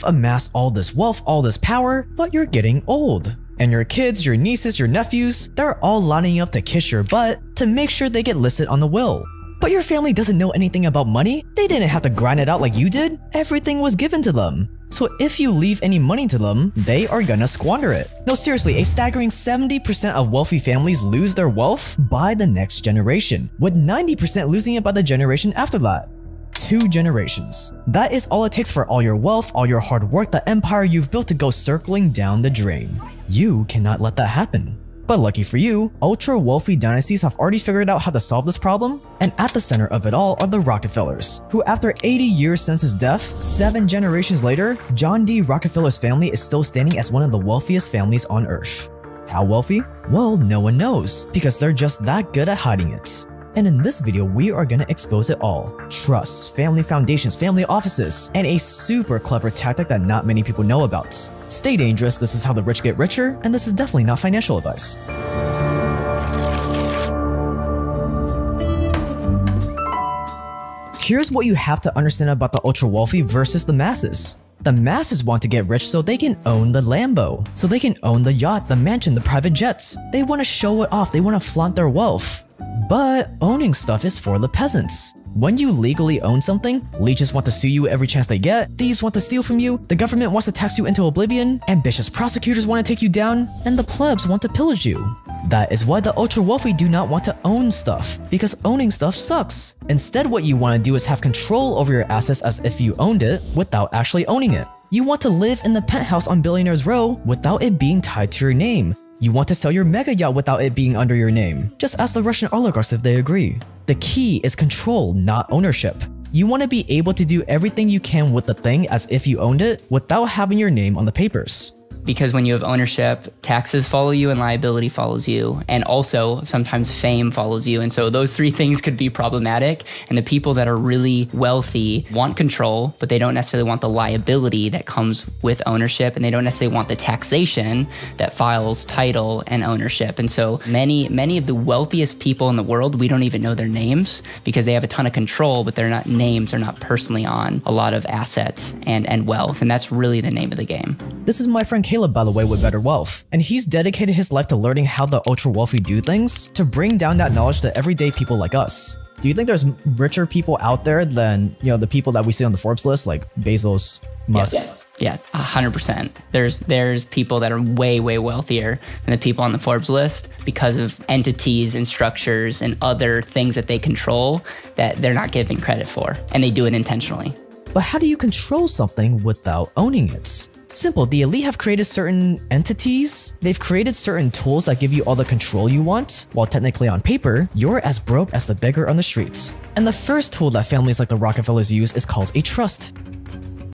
amass all this wealth, all this power, but you're getting old. And your kids, your nieces, your nephews, they're all lining up to kiss your butt to make sure they get listed on the will. But your family doesn't know anything about money. They didn't have to grind it out like you did. Everything was given to them. So if you leave any money to them, they are gonna squander it. No, seriously, a staggering 70% of wealthy families lose their wealth by the next generation, with 90% losing it by the generation after that. 2 generations. That is all it takes for all your wealth, all your hard work, the empire you've built to go circling down the drain. You cannot let that happen. But lucky for you, ultra-wealthy dynasties have already figured out how to solve this problem, and at the center of it all are the Rockefellers, who after 80 years since his death, 7 generations later, John D. Rockefeller's family is still standing as one of the wealthiest families on Earth. How wealthy? Well, no one knows, because they're just that good at hiding it. And in this video, we are gonna expose it all. Trusts, family foundations, family offices, and a super clever tactic that not many people know about. Stay dangerous, this is how the rich get richer, and this is definitely not financial advice. Here's what you have to understand about the ultra-wealthy versus the masses. The masses want to get rich so they can own the Lambo, so they can own the yacht, the mansion, the private jets. They want to show it off, they want to flaunt their wealth. But owning stuff is for the peasants. When you legally own something, leeches want to sue you every chance they get, thieves want to steal from you, the government wants to tax you into oblivion, ambitious prosecutors want to take you down, and the plebs want to pillage you. That is why the ultra-wealthy do not want to own stuff, because owning stuff sucks. Instead, what you want to do is have control over your assets as if you owned it without actually owning it. You want to live in the penthouse on Billionaires Row without it being tied to your name. You want to sell your mega yacht without it being under your name. Just ask the Russian oligarchs if they agree. The key is control, not ownership. You want to be able to do everything you can with the thing as if you owned it without having your name on the papers. Because when you have ownership, taxes follow you and liability follows you. And also sometimes fame follows you. And so those 3 things could be problematic. And the people that are really wealthy want control, but they don't necessarily want the liability that comes with ownership. And they don't necessarily want the taxation that files title and ownership. And so many of the wealthiest people in the world, we don't even know their names because they have a ton of control, but they're not names, they're not personally on a lot of assets and wealth. And that's really the name of the game. This is my friend Caleb, by the way, with Better Wealth, and he's dedicated his life to learning how the ultra-wealthy do things to bring down that knowledge to everyday people like us. Do you think there's richer people out there than, the people that we see on the Forbes list, like Bezos, Musk? Yes. Yeah, 100%. There's people that are way wealthier than the people on the Forbes list because of entities and structures and other things that they control that they're not giving credit for, and they do it intentionally. But how do you control something without owning it? Simple, the elite have created certain entities, they've created certain tools that give you all the control you want, while technically on paper, you're as broke as the beggar on the streets. And the first tool that families like the Rockefellers use is called a trust.